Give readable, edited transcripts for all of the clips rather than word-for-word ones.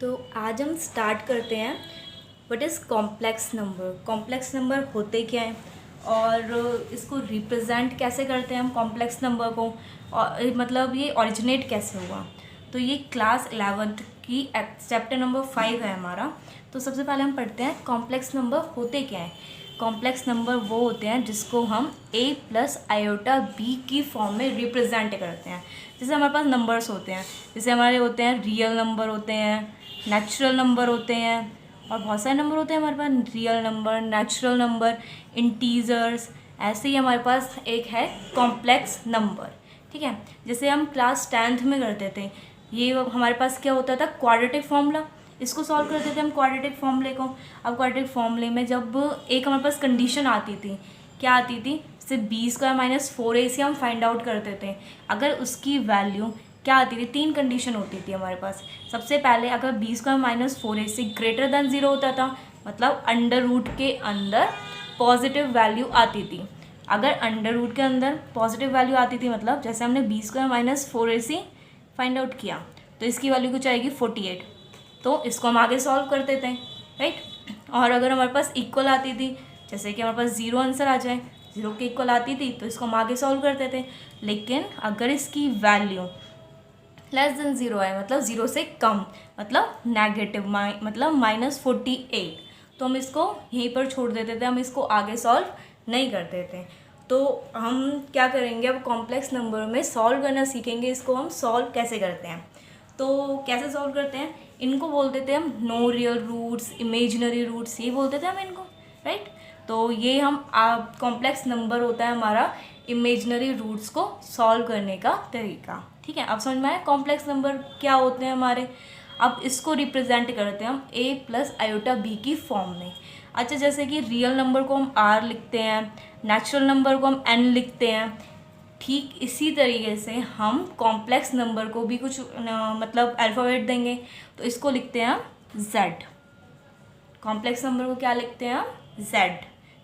तो आज हम स्टार्ट करते हैं what is complex number. Complex number होते क्या हैं और इसको रिप्रेजेंट कैसे करते हैं हम कॉम्प्लेक्स नंबर को, और मतलब ये ओरिजिनेट कैसे हुआ। तो ये क्लास 11th की चैप्टर नंबर 5 है हमारा। तो सबसे पहले हम पढ़ते हैं कॉम्प्लेक्स नंबर होते क्या हैं। कॉम्प्लेक्स नंबर वो होते हैं जिसको हम a प्लस आयोटा b की फॉर्म में रिप्रेजेंट करते हैं। जैसे हमारे पास नंबर्स होते हैं, जैसे हमारे होते हैं रियल नंबर होते हैं, नेचुरल नंबर होते हैं, और बहुत सारे नंबर होते हैं हमारे पास, real number, natural number, integers. ऐसे ही हमारे पास एक है कॉम्प्लेक्स नंबर। ठीक है, जैसे हम क्लास 10th में करते थे, ये हमारे पास क्या होता था, क्वाड्रेटिक फॉर्मूला। इसको सॉल्व करते थे हम क्वाड्रेटिक फॉर्मूले को। अब क्वाड्रेटिक फॉर्मूले में जब एक हमारे पास कंडीशन आती थी, क्या आती थी, जैसे b² माइनस 4ac हम फाइंड आउट करते थे। अगर उसकी वैल्यू क्या आती थी, 3 कंडीशन होती थी हमारे पास। सबसे पहले अगर b² minus 4ac greater than 0 होता था, मतलब अंडर रूट के अंदर पॉजिटिव वैल्यू आती थी। अगर अंडर रूट के अंदर पॉजिटिव वैल्यू आती थी, मतलब जैसे हमने b² minus 4ac find out किया, तो इसकी वैल्यू कुछ आएगी 48। तो इसको हम आगे सॉल्व करते थे, राइट। और अगर हमारे पास इक्वल आती थी, जैसे कि हमारे पास 0 आंसर आ जाए, 0 के इक्वल आती थी, तो इसको हम आगे सॉल्व करते थे। लेकिन अगर इसकी वैल्यू लेस देन 0 है, मतलब 0 से कम, मतलब नेगेटिव मतलब -48, तो हम इसको यहीं पर छोड़ देते थे, हम इसको आगे सॉल्व नहीं करते थे। तो हम क्या करेंगे, अब कॉम्प्लेक्स नंबर में सॉल्व करना सीखेंगे। इसको हम सॉल्व कैसे करते हैं, तो कैसे सॉल्व करते हैं, इनको बोलते थे हम no real roots, imaginary roots, ये बोलते थे हम इनको, राइट। तो ये हम कॉम्प्लेक्स नंबर होता है हमारा इमेजिनरी रूट्स को सॉल्व करने का तरीका। ठीक है, अब समझ में आया कॉम्प्लेक्स नंबर क्या होते हैं हमारे। अब इसको रिप्रेजेंट करते हैं हम a प्लस आयोटा b की फॉर्म में। अच्छा, जैसे कि रियल नंबर को हम r लिखते हैं, नेचुरल नंबर को हम n लिखते हैं, ठीक इसी तरीके से हम कॉम्प्लेक्स नंबर को भी कुछ मतलब अल्फ़ाबेट देंगे, तो इसको लिखते हैं हम z। कॉम्प्लेक्स नंबर को क्या लिखते हैं हम, z।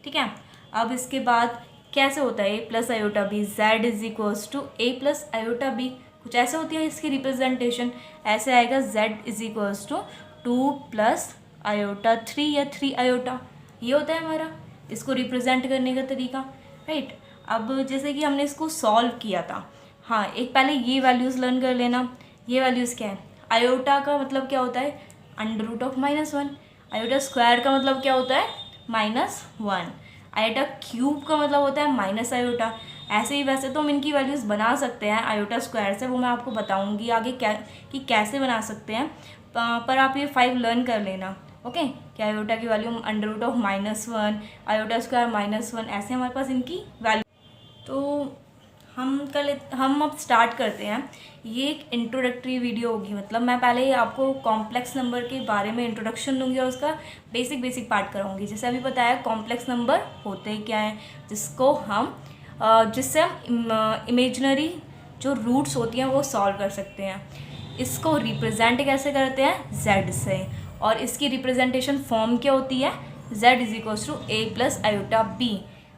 ठीक है, अब इसके बाद कैसे होता है a plus iota b, z is equals to a plus iota b, कुछ ऐसे होती है इसकी रिप्रेजेंटेशन। ऐसे आएगा z is equals to 2 plus iota 3 या 3 आयोटा, ये होता है हमारा इसको रिप्रेजेंट करने का तरीका, राइट। अब जैसे कि हमने इसको सॉल्व किया था, हाँ, एक पहले ये वैल्यूज़ लर्न कर लेना। ये वैल्यूज़ क्या है, आयोटा का मतलब क्या होता है, under root of -1। Iota square का मतलब क्या होता है, -1। आयोटा क्यूब का मतलब होता है माइनस आयोटा। ऐसे ही वैसे तो हम इनकी वैल्यूज़ बना सकते हैं आयोटा स्क्वायर से, वो मैं आपको बताऊंगी आगे क्या कि कैसे बना सकते हैं। पर आप ये 5 लर्न कर लेना, ओके। कि आयोटा की value under root of -1, iota square -1, ऐसे हमारे पास इनकी वैल्यू। तो हम अब स्टार्ट करते हैं। ये एक इंट्रोडक्टरी वीडियो होगी, मतलब मैं पहले आपको कॉम्प्लेक्स नंबर के बारे में इंट्रोडक्शन दूंगी और उसका बेसिक पार्ट कराऊंगी। जैसे अभी बताया कॉम्प्लेक्स नंबर होते क्या हैं, जिससे हम इमेजिनरी जो रूट्स होती हैं वो सॉल्व कर सकते हैं। इसको रिप्रेजेंट कैसे करते हैं, z से, और इसकी रिप्रेजेंटेशन फॉर्म क्या होती है, z is equals to a plus iota b।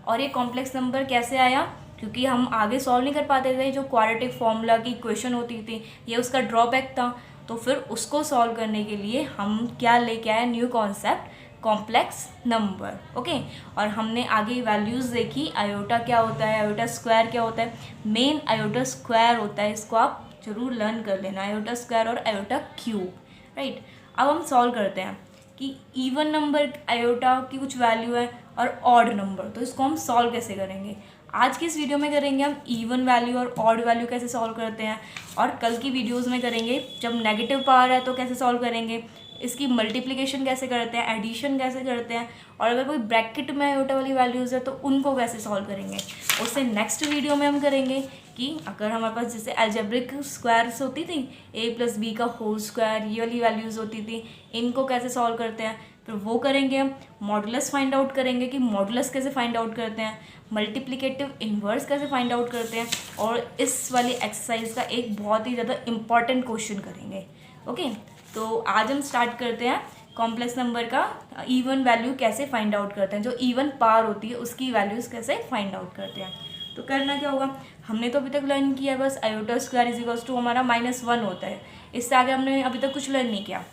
और ये कॉम्प्लेक्स नंबर कैसे आया, क्योंकि हम आगे सॉल्व नहीं कर पाते थे, जो क्वाड्रेटिक फॉर्मूला की इक्वेशन होती थी ये उसका ड्रॉबैक था। तो फिर उसको सॉल्व करने के लिए हम क्या लेके आए, new concept complex number, okay. और हमने आगे वैल्यूज़ देखी, आयोटा क्या होता है, आयोटा स्क्वायर क्या होता है। मेन आयोटा स्क्वायर होता है, इसको आप जरूर लर्न कर लेना, आयोटा स्क्वायर और आयोटा क्यूब, राइट। अब हम सॉल्व करते हैं कि इवन नंबर आयोटा की कुछ वैल्यू है और ऑड नंबर, तो इसको हम सॉल्व कैसे करेंगे। आज की इस वीडियो में करेंगे हम इवन वैल्यू और ऑड वैल्यू कैसे सॉल्व करते हैं, और कल की वीडियोस में करेंगे जब नेगेटिव पावर है तो कैसे सॉल्व करेंगे, इसकी मल्टीप्लिकेशन कैसे करते हैं, एडिशन कैसे करते हैं, और अगर कोई ब्रैकेट में आयोटा वाली वैल्यूज़ है तो उनको कैसे सॉल्व करेंगे। उससे नेक्स्ट वीडियो में हम करेंगे कि अगर हमारे पास जैसे अलजेब्रिक स्क्वायर्स होती थी, a प्लस बी का होल स्क्वायर, ये वाली वैल्यूज़ होती थी, इनको कैसे सॉल्व करते हैं। फिर वो करेंगे हम, मॉडुलस फाइंड आउट करेंगे कि मॉडुलस कैसे फाइंड आउट करते हैं, मल्टीप्लिकेटिव इन्वर्स कैसे फाइंड आउट करते हैं, और इस वाली एक्सरसाइज का एक बहुत ही ज़्यादा इम्पॉर्टेंट क्वेश्चन करेंगे, ओके। तो आज हम स्टार्ट करते हैं कॉम्प्लेक्स नंबर का इवन वैल्यू कैसे फाइंड आउट करते हैं, जो इवन पावर होती है उसकी वैल्यूज़ कैसे फाइंड आउट करते हैं। तो करना क्या होगा, हमने तो अभी तक लर्न किया बस iota square is equals to हमारा -1 होता है, इससे आगे हमने अभी तक कुछ लर्न नहीं किया।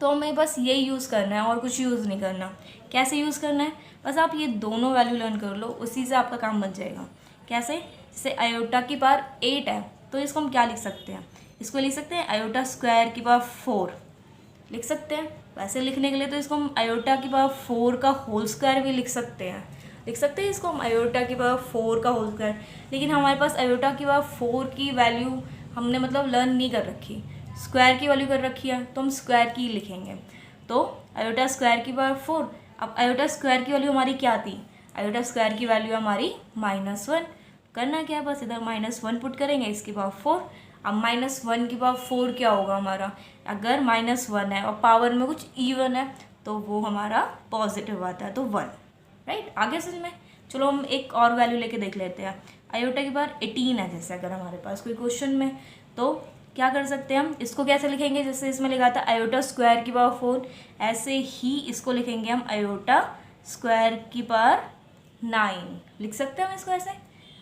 तो हमें बस यही यूज़ करना है और कुछ यूज़ नहीं करना। कैसे यूज़ करना है, बस आप ये दोनों वैल्यू लर्न कर लो, उसी से आपका काम बन जाएगा। कैसे, जैसे आयोटा की पावर 8 है तो इसको हम क्या लिख सकते हैं, इसको लिख सकते हैं आयोटा स्क्वायर की पावर 4 लिख सकते हैं। वैसे लिखने के लिए तो इसको हम आयोटा की पावर 4 का होल स्क्वायर भी लिख सकते हैं, इसको हम आयोटा की पावर 4 का होल स्क्वायर। लेकिन हमारे पास आयोटा की पावर 4 की वैल्यू हमने मतलब लर्न नहीं कर रखी, स्क्वायर की वैल्यू कर रखी है, तो हम स्क्वायर की लिखेंगे। तो आयोटा स्क्वायर की पावर 4, अब आयोटा स्क्वायर की वैल्यू हमारी क्या थी, आयोटा स्क्वायर की वैल्यू हमारी -1। करना क्या है, बस इधर -1 पुट करेंगे, इसकी पावर 4। अब -1 की पावर 4 क्या होगा हमारा, अगर -1 है और पावर में कुछ इवन है तो वो हमारा पॉजिटिव आता है, तो 1। राइट, आगे समझ में। चलो हम एक और वैल्यू लेके देख लेते हैं। आयोटा की पावर 18 है जैसे अगर हमारे पास कोई क्वेश्चन में, तो क्या कर सकते हैं हम, इसको कैसे लिखेंगे, जैसे इसमें लिखा था आयोटा स्क्वायर की पावर 4, ऐसे ही इसको लिखेंगे हम आयोटा स्क्वायर की पावर 9 लिख सकते हैं हम इसको ऐसे,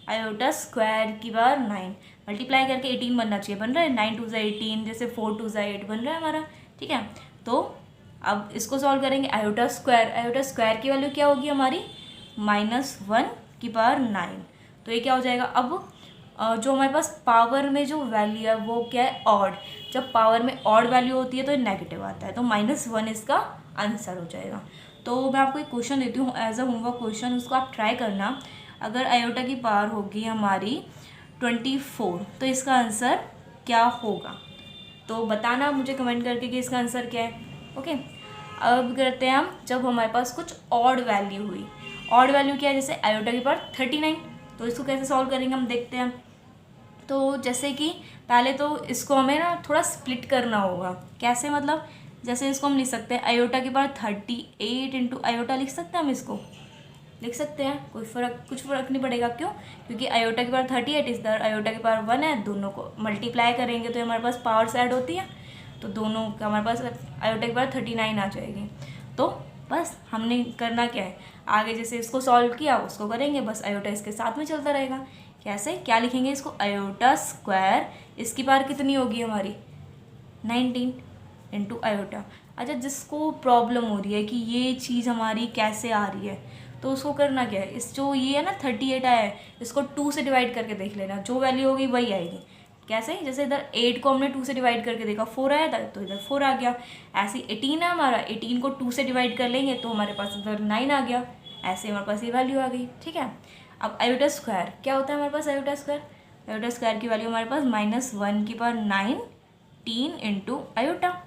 आयोटा स्क्वायर की पावर 9 मल्टीप्लाई करके 18 बनना चाहिए, बन रहा है 9 2 18, जैसे 4 2 8 बन रहा है हमारा। ठीक है, तो अब इसको सॉल्व करेंगे, आयोटा स्क्वायर की वैल्यू क्या होगी हमारी -1 की पावर 9, तो ये क्या हो जाएगा। अब जो हमारे पास पावर में जो वैल्यू है वो क्या है, ऑड। जब पावर में ऑड वैल्यू होती है तो नेगेटिव आता है, तो -1 इसका आंसर हो जाएगा। तो मैं आपको एक क्वेश्चन देती हूँ एज अ होमवर्क क्वेश्चन, उसको आप ट्राई करना। अगर आयोटा की पावर होगी हमारी 24 तो इसका आंसर क्या होगा, तो बताना मुझे कमेंट करके कि इसका आंसर क्या है। ओके, अब करते हैं हम, जब हमारे पास कुछ ऑड वैल्यू हुई, ऑड वैल्यू क्या है, जैसे आयोटा की पावर 39, तो इसको कैसे सॉल्व करेंगे हम देखते हैं। तो जैसे कि पहले तो इसको हमें ना थोड़ा स्प्लिट करना होगा, कैसे मतलब, जैसे इसको हम लिख सकते हैं आयोटा की पावर 38 इंटू आयोटा लिख सकते हैं, हम इसको लिख सकते हैं, कुछ फ़र्क नहीं पड़ेगा। क्यों, क्योंकि आयोटा की पावर 38 इधर आयोटा की पावर 1 है, दोनों को मल्टीप्लाई करेंगे तो हमारे पास पावर्स ऐड होती है, तो दोनों का हमारे पास आयोटा की पावर 39 आ जाएगी। तो बस हमने करना क्या है, आगे जैसे इसको सॉल्व किया उसको करेंगे, बस आयोटा इसके साथ में चलता रहेगा। कैसे, क्या लिखेंगे इसको, आयोटा स्क्वायर, इसकी पावर कितनी होगी हमारी 19 इंटू आयोटा। अच्छा, जिसको प्रॉब्लम हो रही है कि ये चीज़ हमारी कैसे आ रही है, तो उसको करना क्या है, इस जो ये है ना 38 आया है, इसको 2 से डिवाइड करके देख लेना, जो वैल्यू होगी वही आएगी। कैसे, जैसे इधर 8 को हमने 2 से डिवाइड करके देखा, 4 आया था तो इधर 4 आ गया। ऐसे 18 है हमारा, 18 को 2 से डिवाइड कर लेंगे तो हमारे पास इधर 9 आ गया, ऐसे हमारे पास ये वैल्यू आ गई। ठीक है, अब आयोटा स्क्वायर क्या होता है हमारे पास, आयोटा स्क्वायर की वैल्यू हमारे पास -1 की पावर 19 इंटू आयोटा।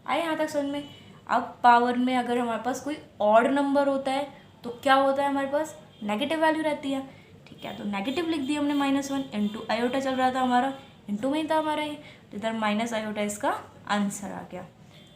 आए यहाँ तक समझ में। अब पावर में अगर हमारे पास कोई ऑड नंबर होता है तो क्या होता है, हमारे पास नेगेटिव वैल्यू रहती है। ठीक है, तो नेगेटिव लिख दिया हमने, -1 इंटू आयोटा चल रहा था हमारा, इंटू में ही था हमारा ये, तो इधर माइनस आयोटा इसका आंसर आ गया।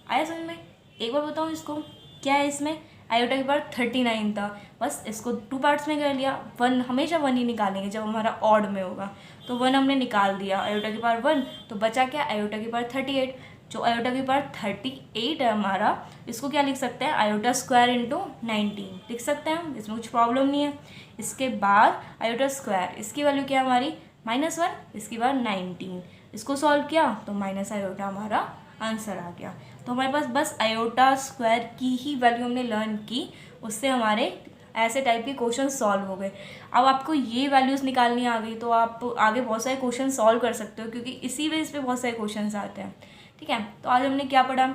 आया समझ में। एक बार बताऊँ इसको, क्या है इसमें, आयोटा के पावर 39 था, बस इसको 2 पार्ट्स में कर लिया। 1 हमेशा 1 ही निकालेंगे जब हमारा ऑड में होगा, तो 1 हमने निकाल दिया, आयोटा की पावर 1, तो बचा क्या, आयोटा की पावर 38। जो आयोटा की पावर 38 है हमारा, इसको क्या लिख सकते हैं, आयोटा स्क्वायर इंटू 19 लिख सकते हैं हम, इसमें कुछ प्रॉब्लम नहीं है। इसके बाद आयोटा स्क्वायर, इसकी वैल्यू क्या है हमारी -1, इसकी बार 19, इसको सॉल्व किया तो माइनस आयोटा हमारा आंसर आ गया। तो हमारे पास बस आयोटा स्क्वायर की ही वैल्यू हमने लर्न की, उससे हमारे ऐसे टाइप के क्वेश्चन सॉल्व हो गए। अब आपको ये वैल्यूज़ निकालनी आ गई तो आप आगे बहुत सारे क्वेश्चन सॉल्व कर सकते हो, क्योंकि इसी बेस पे बहुत सारे क्वेश्चन आते हैं। ठीक है, तो आज हमने क्या पढ़ा,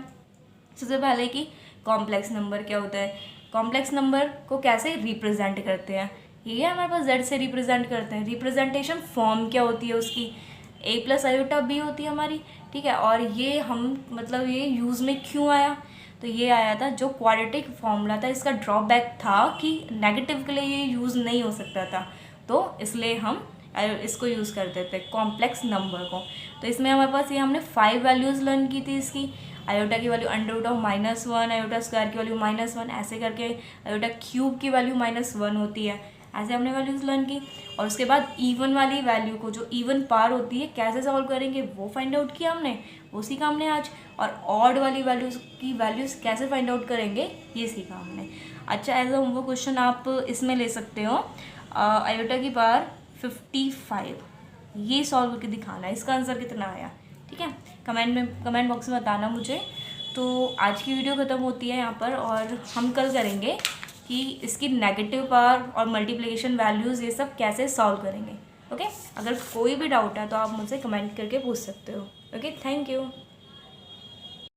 सबसे पहले कि कॉम्प्लेक्स नंबर क्या होता है, कॉम्प्लेक्स नंबर को कैसे रिप्रेजेंट करते हैं, ये हमारे पास z से रिप्रेजेंट करते हैं। रिप्रेजेंटेशन फॉर्म क्या होती है उसकी, a प्लस आयोटा b होती है हमारी। ठीक है, और ये हम मतलब ये यूज़ में क्यों आया, तो ये आया था जो क्वाड्रेटिक फॉर्मूला था, इसका ड्रॉबैक था कि नेगेटिव के लिए ये यूज़ नहीं हो सकता था, तो इसलिए हम इसको यूज़ करते थे कॉम्प्लेक्स नंबर को। तो इसमें हमारे पास ये हमने 5 वैल्यूज़ लर्न की थी इसकी, आयोटा की वैल्यू √-1, आयोटा स्क्वायर की वैल्यू -1, ऐसे करके आयोटा क्यूब की वैल्यू -1 होती है, ऐसे हमने वैल्यूज़ लर्न की। और उसके बाद इवन वाली वैल्यू को, जो इवन पार होती है, कैसे सॉल्व करेंगे वो फाइंड आउट किया हमने, वो सीखा हमने आज। और ऑड वाली वैल्यूज़ की वैल्यूज़ कैसे फाइंड आउट करेंगे ये सीखा हमने। अच्छा, एज अ होमवर्क क्वेश्चन आप इसमें ले सकते हो, आयोटा की पावर 55 ये सॉल्व करके दिखाना है, इसका आंसर कितना आया। ठीक है, कमेंट बॉक्स में बताना मुझे। तो आज की वीडियो ख़त्म होती है यहाँ पर, और हम कल करेंगे कि इसकी नेगेटिव पावर और मल्टीप्लिकेशन वैल्यूज़ ये सब कैसे सॉल्व करेंगे। ओके, अगर कोई भी डाउट है तो आप मुझसे कमेंट करके पूछ सकते हो। Okay, thank you.